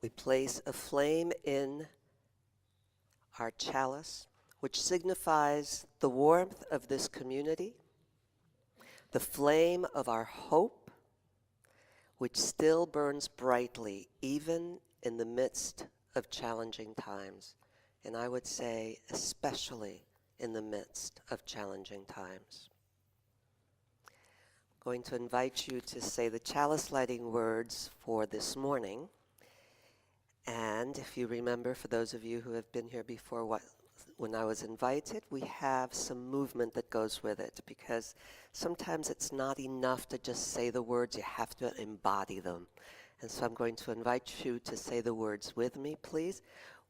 We place a flame in our chalice, which signifies the warmth of this community, the flame of our hope, which still burns brightly even in the midst of challenging times, and I would say especially in the midst of challenging times. I'm going to invite you to say the chalice lighting words for this morning. And if you remember, for those of you who have been here before, when I was invited, we have some movement that goes with it, because sometimes it's not enough to just say the words, you have to embody them. And so I'm going to invite you to say the words with me, please.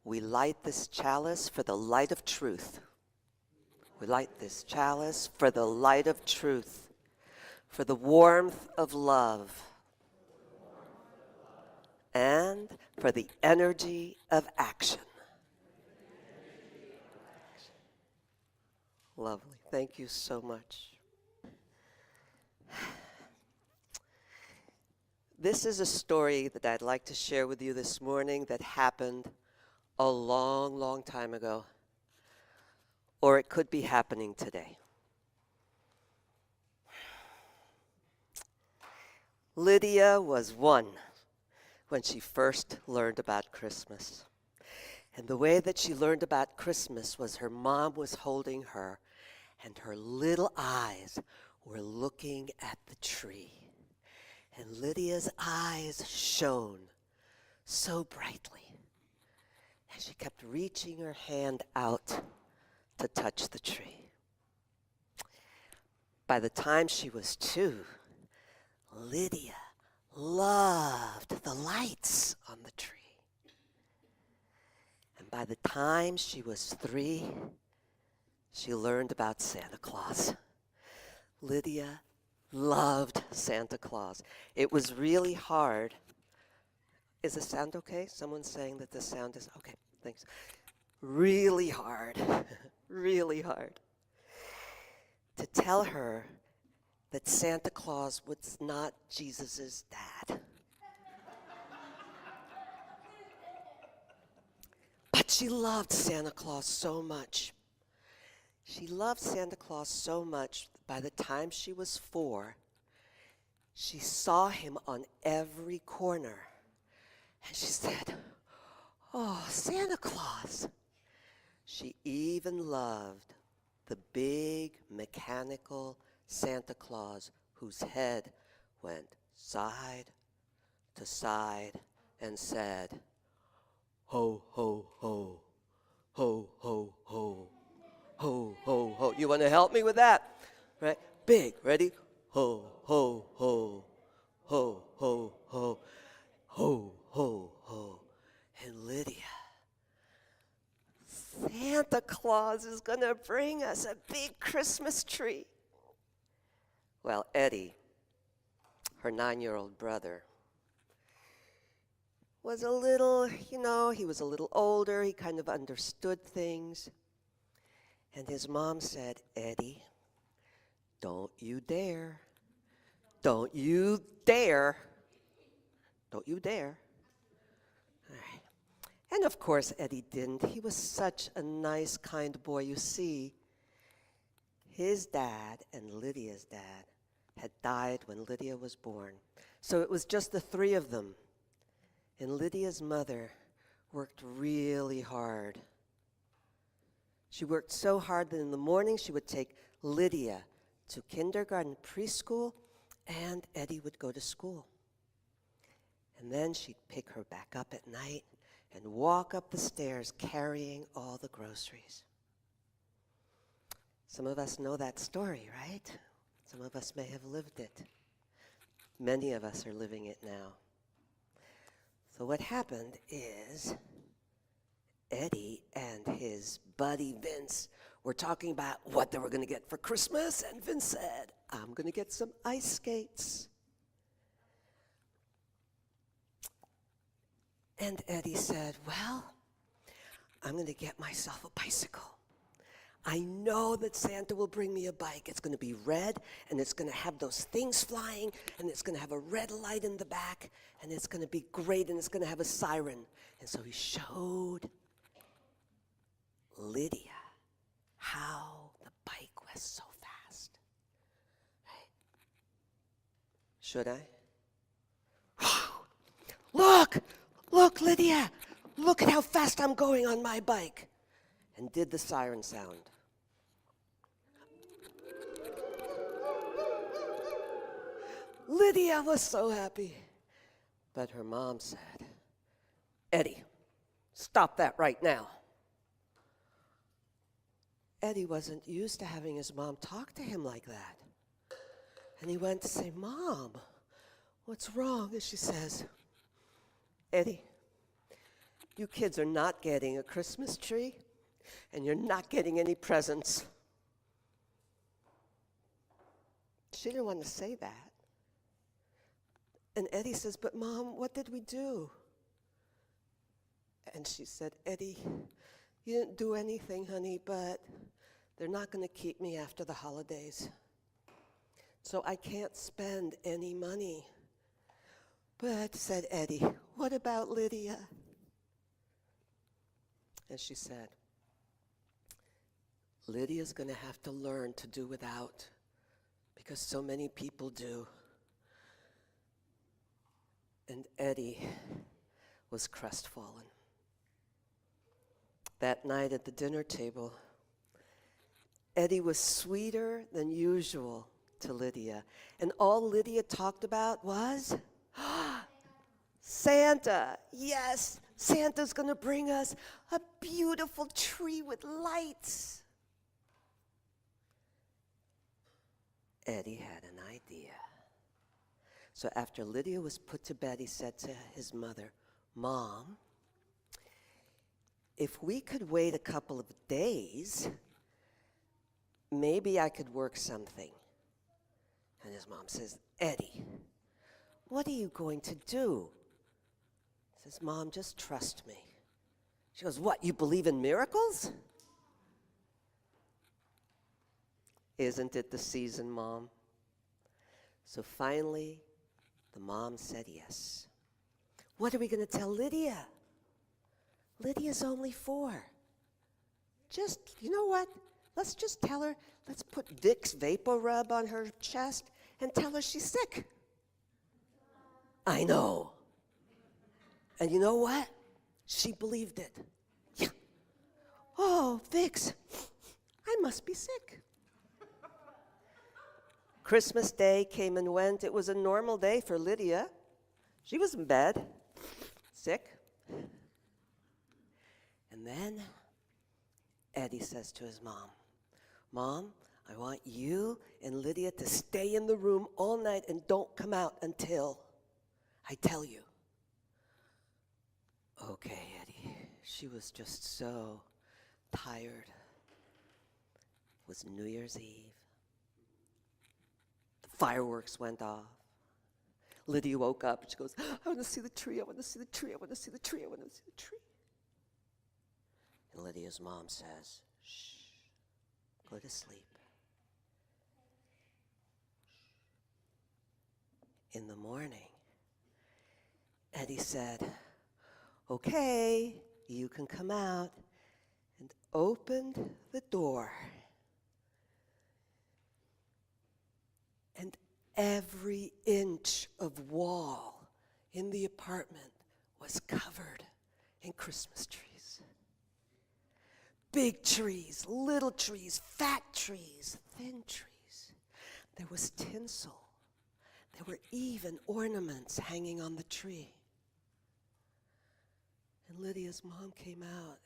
We light this chalice for the light of truth. We light this chalice for the light of truth, for the warmth of love, and for the energy of action. Lovely. Thank you so much. This is a story that I'd like to share with you this morning that happened a long, long time ago, or it could be happening today. Lydia was one when she first learned about Christmas. And the way that she learned about Christmas was her mom was holding her, and her little eyes were looking at the tree. And Lydia's eyes shone so brightly. And she kept reaching her hand out to touch the tree. By the time she was 2, Lydia loved the lights on the tree. And by the time she was 3, she learned about Santa Claus. Lydia loved Santa Claus. It was really hard. Is the sound okay? Someone's saying that the sound is okay. Thanks. Really hard, really hard to tell her that Santa Claus was not Jesus' dad. But she loved Santa Claus so much. She loved Santa Claus so much, by the time she was 4, she saw him on every corner. And she said, "Oh, Santa Claus." She even loved the big mechanical Santa Claus whose head went side to side and said, "Ho, ho, ho, ho, ho, ho, ho, ho, ho." You want to help me with that? Right? Big. Ready? Ho, ho, ho, ho, ho, ho, ho, ho, ho. And Lydia, Santa Claus is going to bring us a big Christmas tree. Well, Eddie, her 9-year-old brother, was a little, he was a little older. He kind of understood things. And his mom said, "Eddie, don't you dare. Don't you dare. Don't you dare." All right. And of course, Eddie didn't. He was such a nice, kind boy. You see, his dad and Lydia's dad had died when Lydia was born. So it was just the 3 of them. And Lydia's mother worked really hard. She worked so hard that in the morning she would take Lydia to kindergarten, preschool, and Eddie would go to school. And then she'd pick her back up at night and walk up the stairs carrying all the groceries. Some of us know that story, right? Some of us may have lived it. Many of us are living it now. So what happened is Eddie and his buddy Vince were talking about what they were going to get for Christmas, and Vince said, "I'm going to get some ice skates." And Eddie said, "Well, I'm going to get myself a bicycle. I know that Santa will bring me a bike. It's going to be red, and it's going to have those things flying, and it's going to have a red light in the back, and it's going to be great, and it's going to have a siren. And so he showed Lydia how the bike was so fast. Right? Should I? Look, Lydia, look at how fast I'm going on my bike. And did the siren sound. Lydia was so happy. But her mom said, Eddie, stop that right now. Eddie wasn't used to having his mom talk to him like that. And he went to say, Mom, what's wrong? And she says, Eddie, you kids are not getting a Christmas tree, and you're not getting any presents. She didn't want to say that. And Eddie says, but Mom, what did we do? And she said, Eddie, you didn't do anything, honey, but they're not going to keep me after the holidays. So I can't spend any money. But, said Eddie, what about Lydia? And she said, Lydia's going to have to learn to do without, because so many people do. And Eddie was crestfallen. That night at the dinner table, Eddie was sweeter than usual to Lydia. And all Lydia talked about was Santa. Yes, Santa's going to bring us a beautiful tree with lights. Eddie had an idea. So after Lydia was put to bed, he said to his mother, Mom, if we could wait a couple of days, maybe I could work something. And his mom says, Eddie, what are you going to do? He says, Mom, just trust me. She goes, what, you believe in miracles? Isn't it the season, Mom? So finally, the mom said yes. What are we going to tell Lydia? Lydia's only 4. Just, you know what? Let's just tell her, let's put Vicks Vapor Rub on her chest and tell her she's sick. I know. And you know what? She believed it. Yeah. Oh, Vicks, I must be sick. Christmas Day came and went. It was a normal day for Lydia. She was in bed, sick. And then Eddie says to his mom, Mom, I want you and Lydia to stay in the room all night and don't come out until I tell you. Okay, Eddie. She was just so tired. It was New Year's Eve. Fireworks went off. Lydia woke up and she goes, I want to see the tree, I want to see the tree, I want to see the tree, I want to see the tree. And Lydia's mom says, shh, go to sleep. In the morning, Eddie said, okay, you can come out, and opened the door. And every inch of wall in the apartment was covered in Christmas trees. Big trees, little trees, fat trees, thin trees. There was tinsel. There were even ornaments hanging on the tree. And Lydia's mom came out,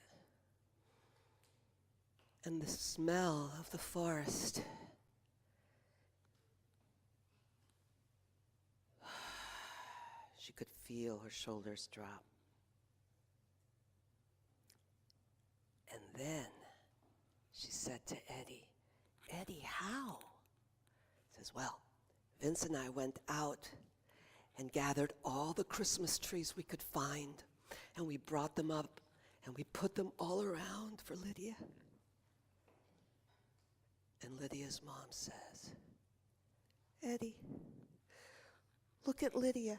and the smell of the forest. She could feel her shoulders drop. And then she said to Eddie, Eddie, how? He says, well, Vince and I went out and gathered all the Christmas trees we could find, and we brought them up, and we put them all around for Lydia. And Lydia's mom says, Eddie, look at Lydia.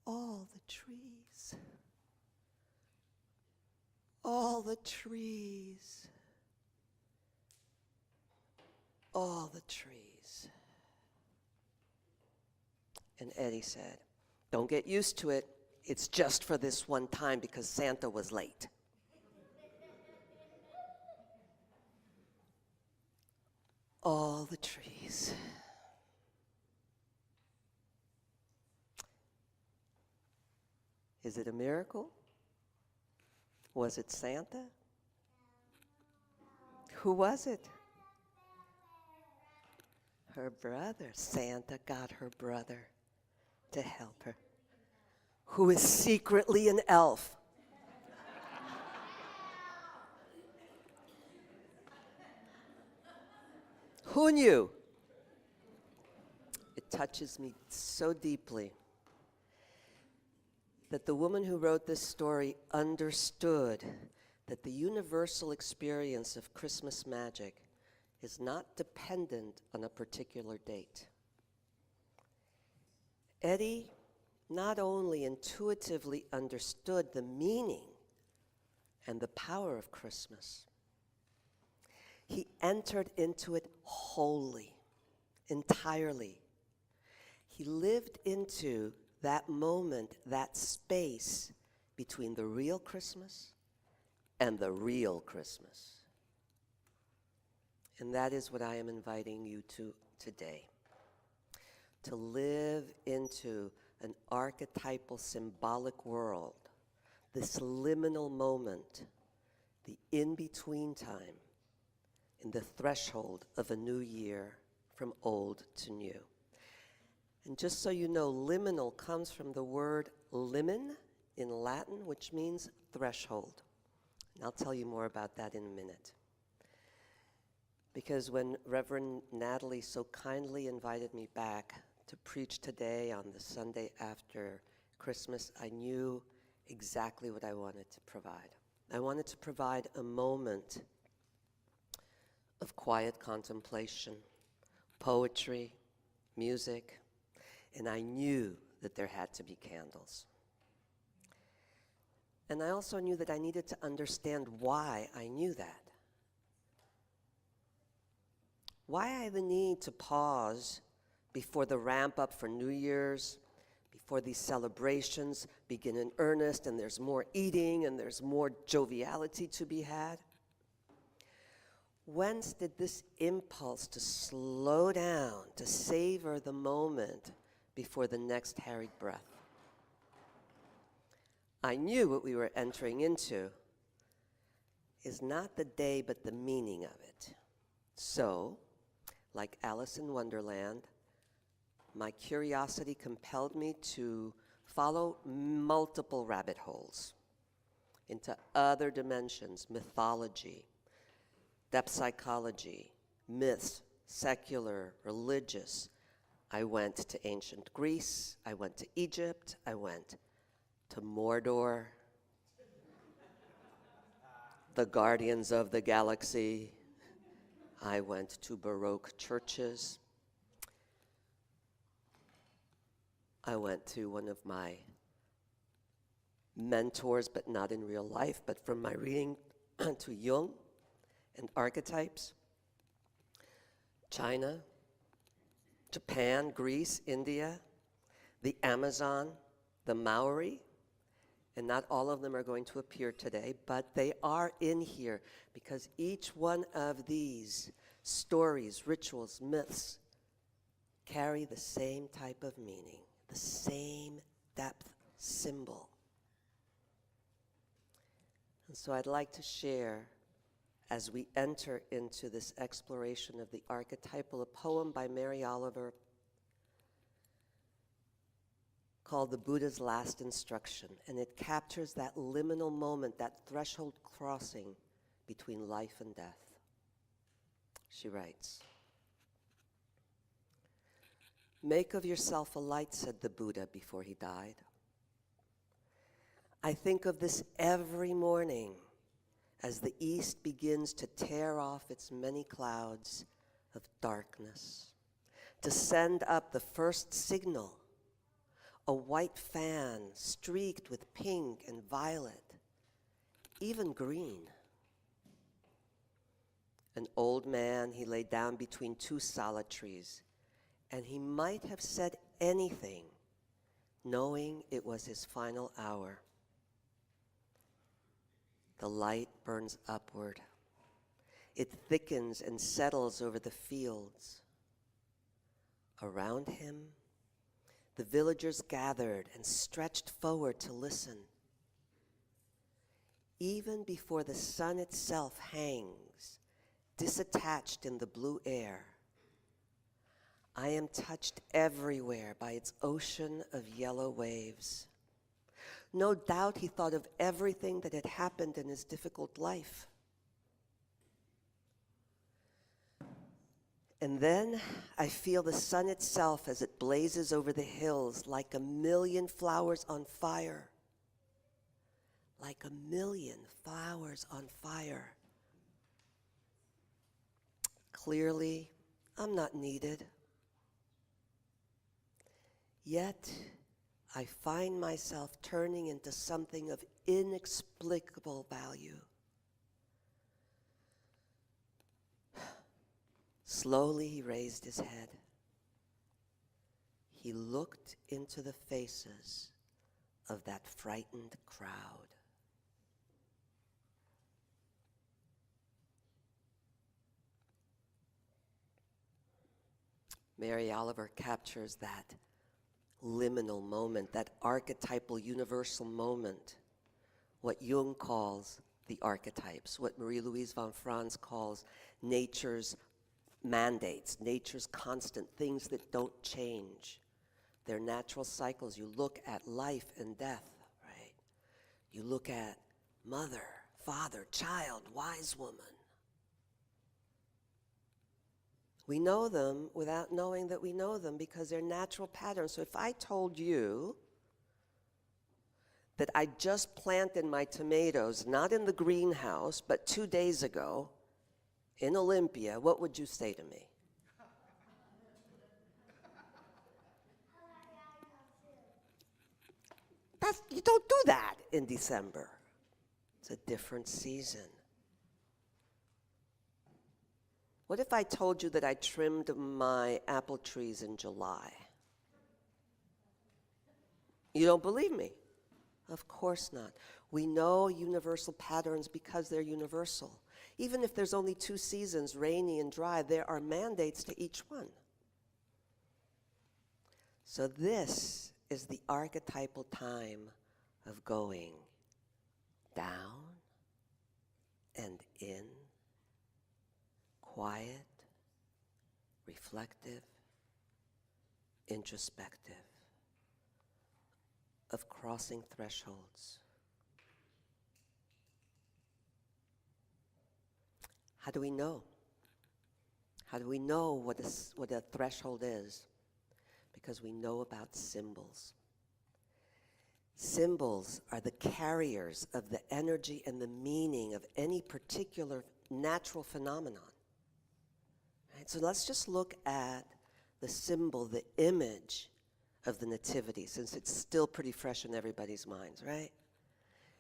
All the trees. All the trees. All the trees. And Eddie said, don't get used to it. It's just for this one time because Santa was late. All the trees. Is it a miracle? Was it Santa? Who was it? Her brother. Santa got her brother to help her, who is secretly an elf. Who knew? It touches me so deeply that the woman who wrote this story understood that the universal experience of Christmas magic is not dependent on a particular date. Eddie not only intuitively understood the meaning and the power of Christmas, he entered into it wholly, entirely. He lived into that moment, that space between the real Christmas and the real Christmas. And that is what I am inviting you to today. To live into an archetypal, symbolic world, this liminal moment, the in-between time, in the threshold of a new year from old to new. And just so you know, liminal comes from the word limen in Latin, which means threshold. And I'll tell you more about that in a minute. Because when Reverend Natalie so kindly invited me back to preach today on the Sunday after Christmas, I knew exactly what I wanted to provide. I wanted to provide a moment of quiet contemplation, poetry, music, and I knew that there had to be candles. And I also knew that I needed to understand why I knew that. Why I had the need to pause before the ramp up for New Year's, before these celebrations begin in earnest and there's more eating and there's more joviality to be had. Whence did this impulse to slow down, to savor the moment before the next harried breath? I knew what we were entering into is not the day but the meaning of it. So, like Alice in Wonderland, my curiosity compelled me to follow multiple rabbit holes into other dimensions, mythology, depth psychology, myths, secular, religious. I went to ancient Greece, I went to Egypt, I went to Mordor, the Guardians of the Galaxy. I went to Baroque churches. I went to one of my mentors, but not in real life, but from my reading to Jung and archetypes. China, Japan, Greece, India, the Amazon, the Maori, and not all of them are going to appear today, but they are in here because each one of these stories, rituals, myths carry the same type of meaning, the same depth symbol. And so I'd like to share, as we enter into this exploration of the archetypal, a poem by Mary Oliver called The Buddha's Last Instruction, and it captures that liminal moment, that threshold crossing between life and death. She writes, "Make of yourself a light," said the Buddha before he died. I think of this every morning as the east begins to tear off its many clouds of darkness, to send up the first signal, a white fan streaked with pink and violet, even green. An old man, he lay down between two salad trees, and he might have said anything, knowing it was his final hour. The light burns upward. It thickens and settles over the fields. Around him, the villagers gathered and stretched forward to listen. Even before the sun itself hangs, disattached in the blue air, I am touched everywhere by its ocean of yellow waves. No doubt he thought of everything that had happened in his difficult life. And then I feel the sun itself as it blazes over the hills like a million flowers on fire. Like a million flowers on fire. Clearly, I'm not needed. Yet, I find myself turning into something of inexplicable value. Slowly he raised his head. He looked into the faces of that frightened crowd. Mary Oliver captures that liminal moment, that archetypal universal moment, what Jung calls the archetypes, what Marie-Louise von Franz calls nature's mandates, nature's constant things that don't change. They're natural cycles. You look at life and death, right? You look at mother, father, child, wise woman. We know them without knowing that we know them because they're natural patterns. So if I told you that I just planted my tomatoes, not in the greenhouse, but 2 days ago in Olympia, what would you say to me? You don't do that in December. It's a different season. What if I told you that I trimmed my apple trees in July? You don't believe me? Of course not. We know universal patterns because they're universal. Even if there's only 2 seasons, rainy and dry, there are mandates to each one. So this is the archetypal time of going down and in, quiet, reflective, introspective, of crossing thresholds. How do we know? How do we know what a threshold is? Because we know about symbols. Symbols are the carriers of the energy and the meaning of any particular natural phenomenon. Right? So let's just look at the symbol, the image of the nativity, since it's still pretty fresh in everybody's minds, right?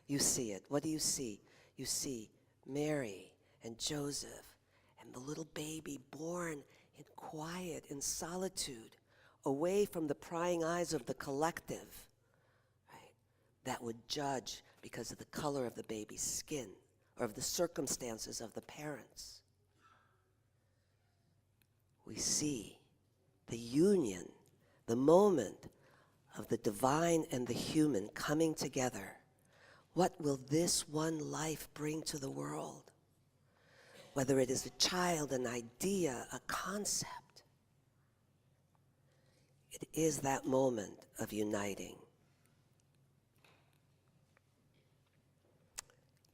You see it. What do you see? You see Mary and Joseph and the little baby born in quiet, in solitude, away from the prying eyes of the collective, right, that would judge because of the color of the baby's skin or of the circumstances of the parents. We see the union, the moment of the divine and the human coming together. What will this one life bring to the world? Whether it is a child, an idea, a concept. It is that moment of uniting.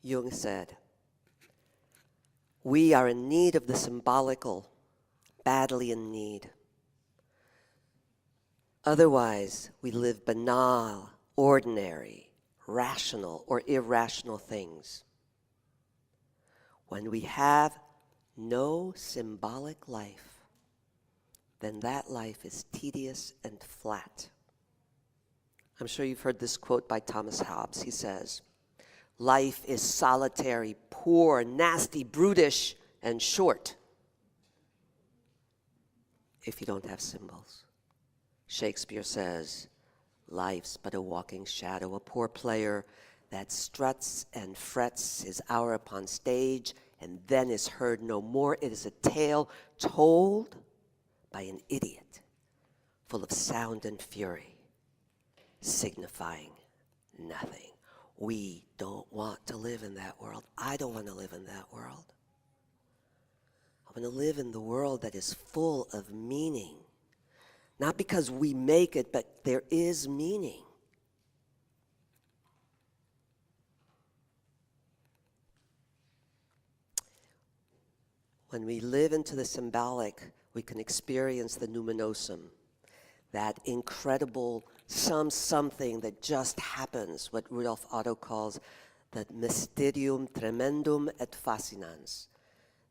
Jung said, "We are in need of the symbolical, badly in need. Otherwise, we live banal, ordinary, rational or irrational things. When we have no symbolic life, then that life is tedious and flat. I'm sure you've heard this quote by Thomas Hobbes. He says, "Life is solitary, poor, nasty, brutish, and short if you don't have symbols." Shakespeare says, "Life's but a walking shadow, a poor player that struts and frets his hour upon stage and then is heard no more. It is a tale told by an idiot, full of sound and fury, signifying nothing." We don't want to live in that world. I don't want to live in that world. I want to live in the world that is full of meaning. Not because we make it, but there is meaning. When we live into the symbolic, we can experience the numinosum, that incredible something that just happens, what Rudolf Otto calls the mysterium tremendum et fascinans,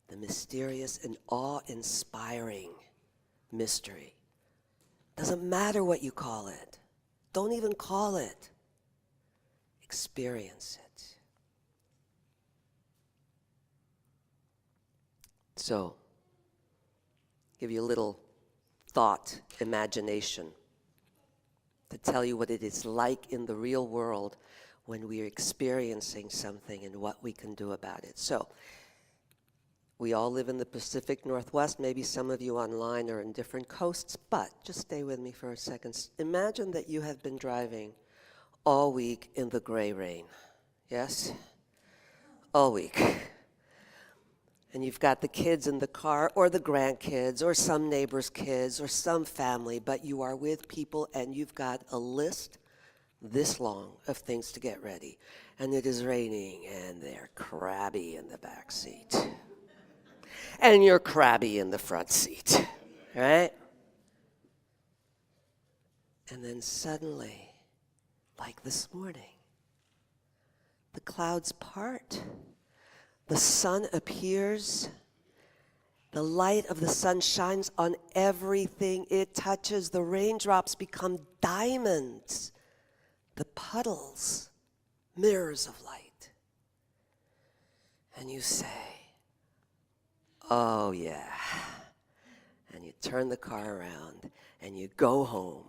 the mysterious and awe-inspiring mystery. Doesn't matter what you call it. Don't even call it. Experience it. So, give you a little thought, imagination, to tell you what it is like in the real world when we are experiencing something and what we can do about it. So, we all live in the Pacific Northwest. Maybe some of you online are in different coasts, but just stay with me for a second. Imagine that you have been driving all week in the gray rain. Yes? All week. And you've got the kids in the car, or the grandkids, or some neighbor's kids, or some family, but you are with people and you've got a list this long of things to get ready. And it is raining and they're crabby in the back seat. And you're crabby in the front seat, right? And then suddenly, like this morning, the clouds part, the sun appears, the light of the sun shines on everything it touches, the raindrops become diamonds, the puddles, mirrors of light. And you say, "Oh yeah." And you turn the car around and you go home.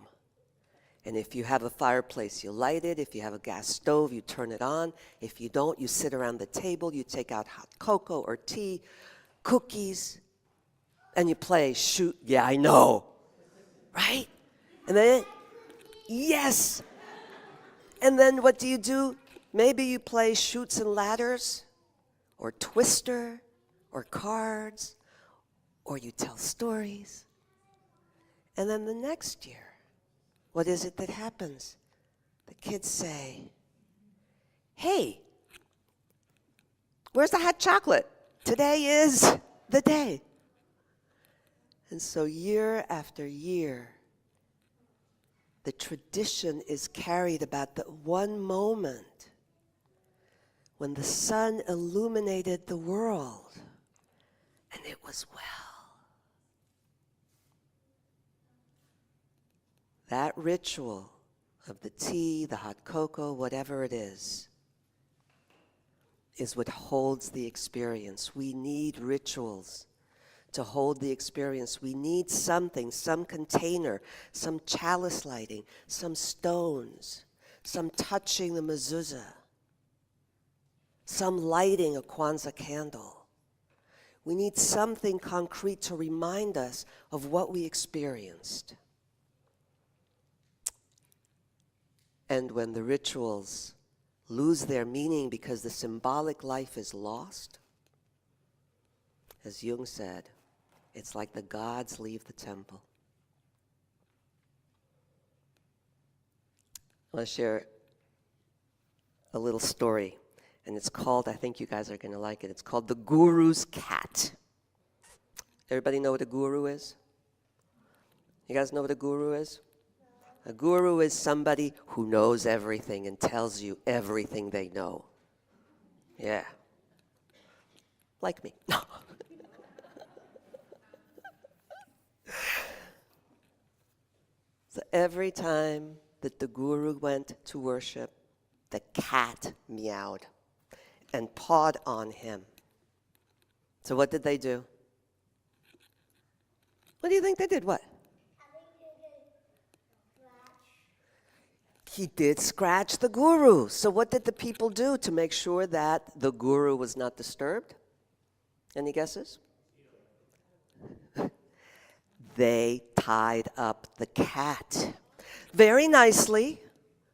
And if you have a fireplace, you light it. If you have a gas stove, you turn it on. If you don't, you sit around the table, you take out hot cocoa or tea, cookies, and you play shoot. Yeah, I know. Right? And then, yes. And then what do? Maybe you play Chutes and Ladders, or Twister, or cards, or you tell stories. And then the next year, what is it that happens? The kids say, "Hey, where's the hot chocolate? Today is the day." And so year after year, the tradition is carried about that one moment when the sun illuminated the world, and it was well. That ritual of the tea, the hot cocoa, whatever it is what holds the experience. We need rituals to hold the experience. We need something, some container, some chalice lighting, some stones, some touching the mezuzah, some lighting a Kwanzaa candle. We need something concrete to remind us of what we experienced. And when the rituals lose their meaning because the symbolic life is lost, as Jung said, it's like the gods leave the temple. I want to share a little story, and it's called, I think you guys are going to like it, it's called The Guru's Cat. Everybody know what a guru is? You guys know what a guru is? A guru is somebody who knows everything and tells you everything they know. Yeah. Like me. No. So every time that the guru went to worship, the cat meowed and pawed on him. So what did they do? What do you think they did? What? He did scratch the guru. So what did the people do to make sure that the guru was not disturbed? Any guesses? They tied up the cat very nicely.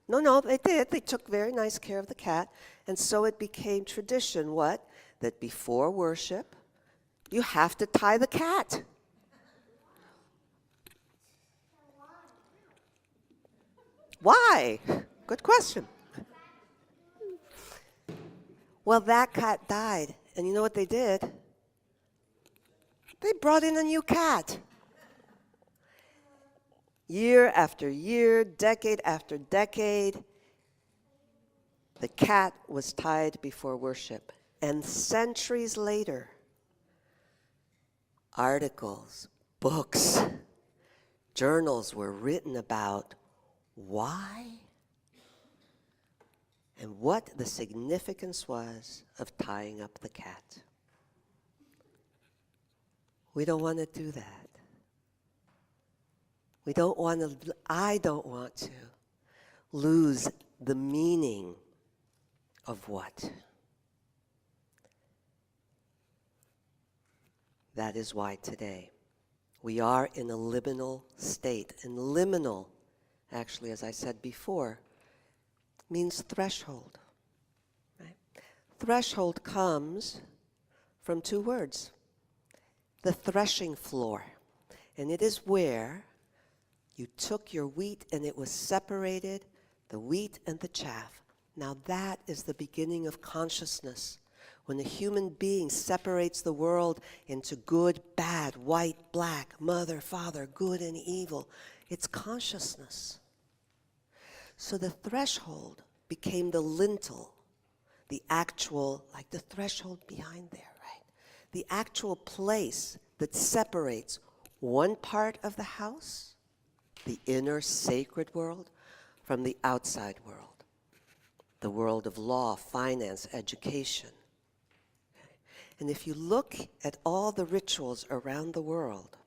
No, they did. They took very nice care of the cat. And so it became tradition, what? That before worship, you have to tie the cat. Why? Good question. Well, that cat died. And you know what they did? They brought in a new cat. Year after year, decade after decade, the cat was tied before worship. And centuries later, articles, books, journals were written about why and what the significance was of tying up the cat. We don't want to do that. I don't want to lose the meaning of what. That is why today we are in a liminal state. And liminal, actually, as I said before, means threshold. Right? Threshold comes from two words. The threshing floor. And it is where you took your wheat and it was separated, the wheat and the chaff. Now that is the beginning of consciousness. When a human being separates the world into good, bad, white, black, mother, father, good and evil, it's consciousness. So the threshold became the lintel, the actual, like the threshold behind there, right? The actual place that separates one part of the house, the inner sacred world, from the outside world, the world of law, finance, education. Okay? And if you look at all the rituals around the world,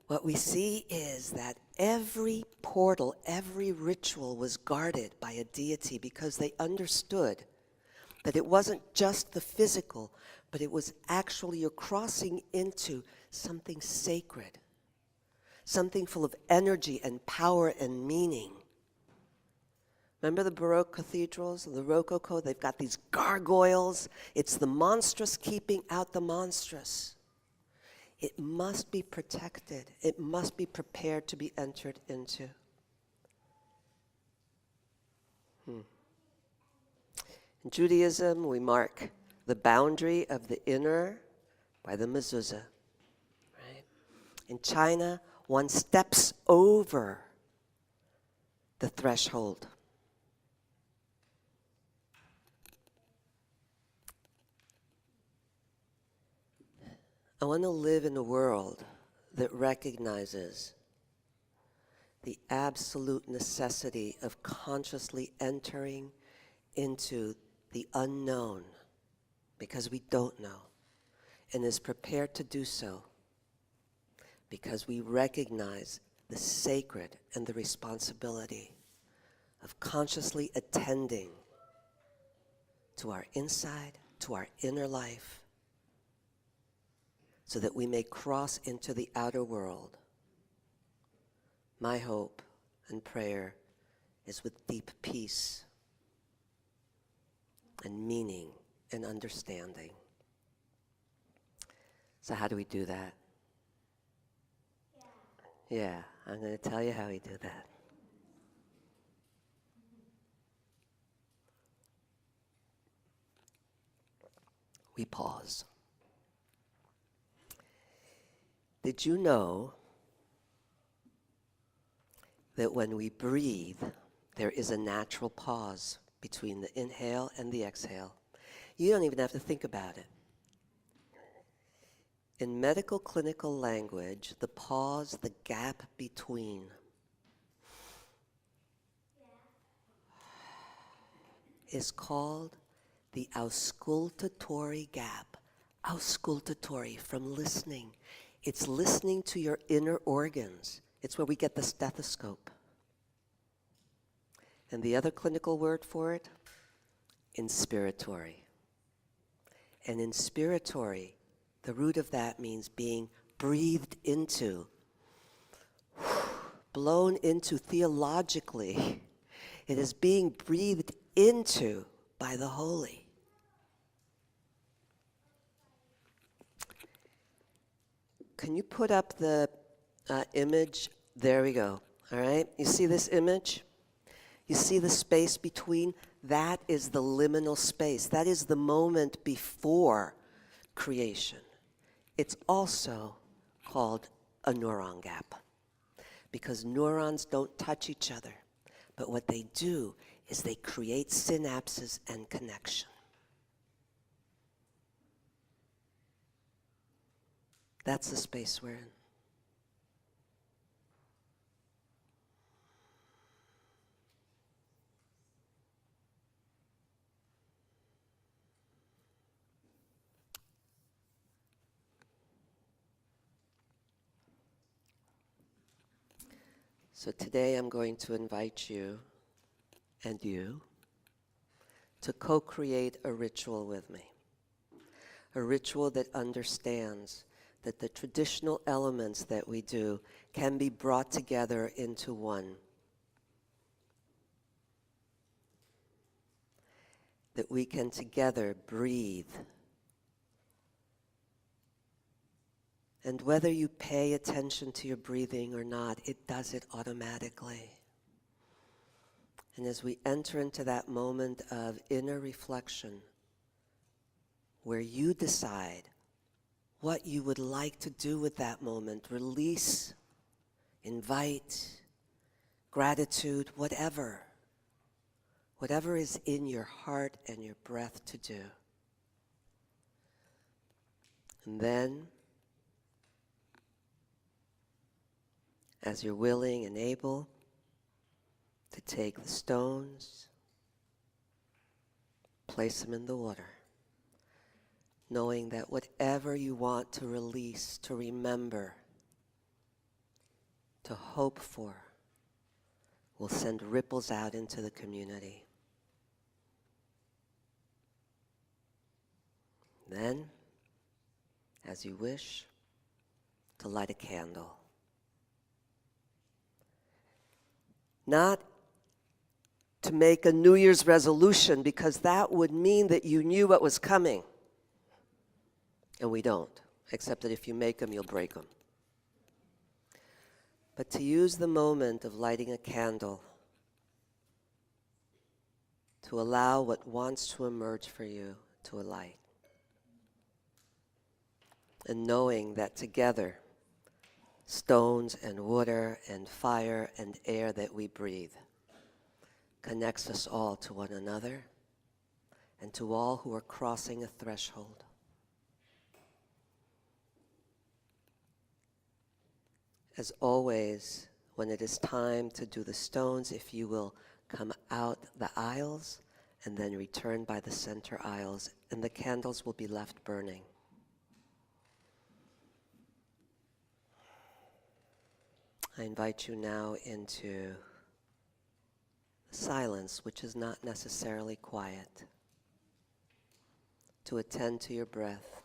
what we see is that every portal, every ritual was guarded by a deity because they understood that it wasn't just the physical, but it was actually you're crossing into something sacred, something full of energy and power and meaning. Remember the Baroque cathedrals, the Rococo? They've got these gargoyles. It's the monstrous keeping out the monstrous. It must be protected. It must be prepared to be entered into. In Judaism, we mark the boundary of the inner by the mezuzah. Right? In China, one steps over the threshold. I want to live in a world that recognizes the absolute necessity of consciously entering into the unknown because we don't know, and is prepared to do so because we recognize the sacred and the responsibility of consciously attending to our inside, to our inner life, so that we may cross into the outer world. My hope and prayer is with deep peace and meaning and understanding. So how do we do that? Yeah, I'm going to tell you how we do that. We pause. Did you know that when we breathe, there is a natural pause between the inhale and the exhale. You don't even have to think about it. In medical clinical language, the pause, the gap between, is called the auscultatory gap. Auscultatory, from listening. It's listening to your inner organs. It's where we get the stethoscope. And the other clinical word for it? Inspiratory. And inspiratory, the root of that means being breathed into, blown into theologically. It is being breathed into by the holy. Can you put up the image? There we go. All right. You see this image? You see the space between? That is the liminal space. That is the moment before creation. It's also called a neuron gap, because neurons don't touch each other. But what they do is they create synapses and connection. That's the space we're in. So today I'm going to invite you and you to co-create a ritual with me. A ritual that understands that the traditional elements that we do can be brought together into one. That we can together breathe. And whether you pay attention to your breathing or not, it does it automatically. And as we enter into that moment of inner reflection, where you decide what you would like to do with that moment, release, invite, gratitude, whatever is in your heart and your breath to do. And then, as you're willing and able, to take the stones, place them in the water, knowing that whatever you want to release, to remember, to hope for, will send ripples out into the community. Then, as you wish, to light a candle. Not to make a New Year's resolution, because that would mean that you knew what was coming. And we don't, except that if you make them, you'll break them. But to use the moment of lighting a candle to allow what wants to emerge for you to alight. And knowing that together, stones and water and fire and air that we breathe connects us all to one another and to all who are crossing a threshold. As always, when it is time to do the stones, if you will come out the aisles and then return by the center aisles, and the candles will be left burning. I invite you now into silence, which is not necessarily quiet, to attend to your breath.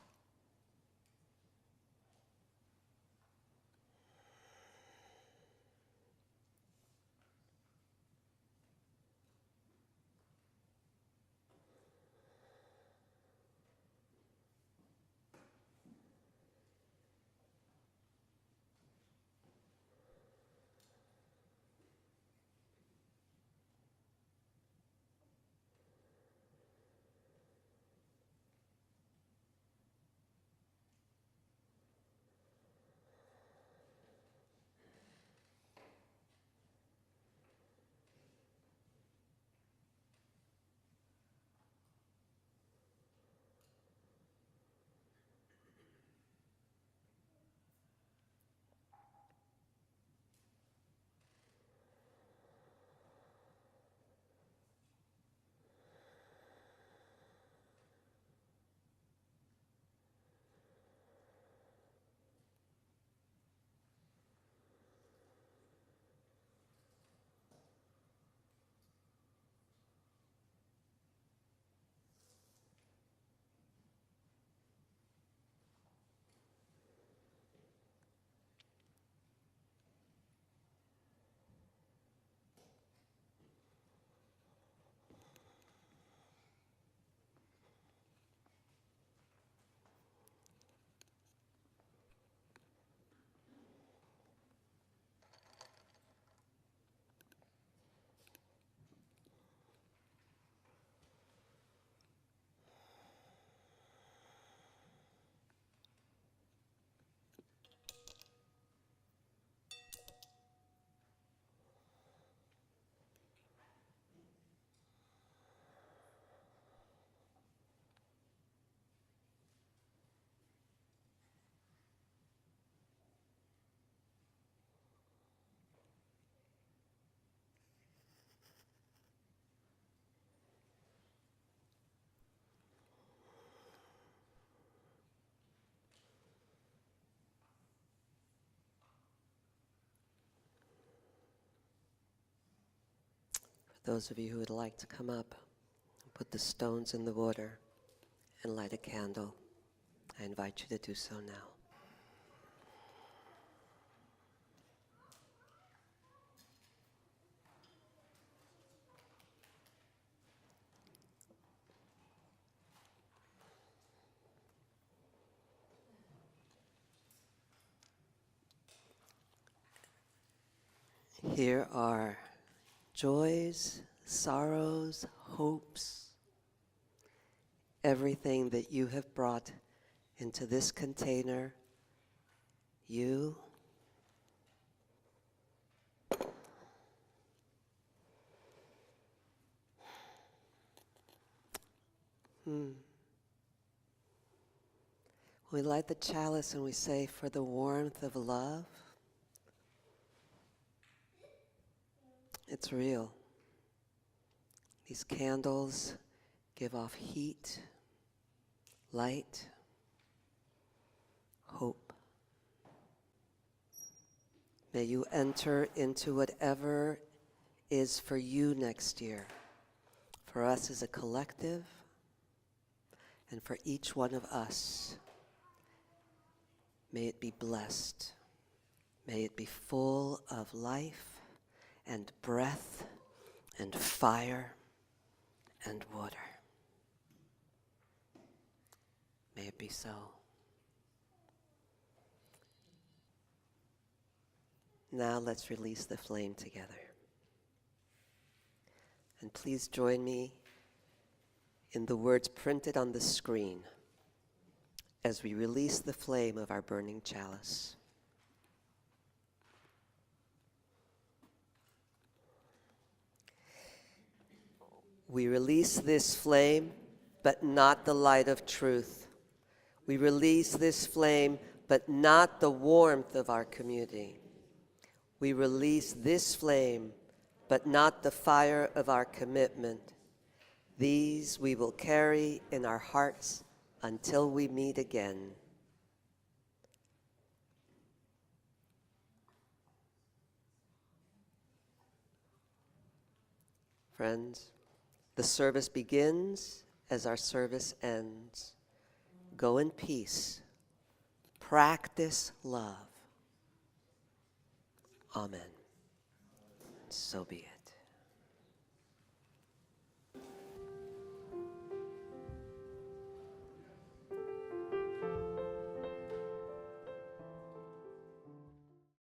Those of you who would like to come up, put the stones in the water and light a candle, I invite you to do so now. Here are joys, sorrows, hopes, everything that you have brought into this container. You We light the chalice and we say, for the warmth of love. It's real. These candles give off heat, light, hope. May you enter into whatever is for you next year, for us as a collective, and for each one of us. May it be blessed. May it be full of life and breath and fire and water. May it be so. Now let's release the flame together. And please join me in the words printed on the screen as we release the flame of our burning chalice. We release this flame, but not the light of truth. We release this flame, but not the warmth of our community. We release this flame, but not the fire of our commitment. These we will carry in our hearts until we meet again. Friends, the service begins as our service ends. Go in peace. Practice love. Amen. So be it.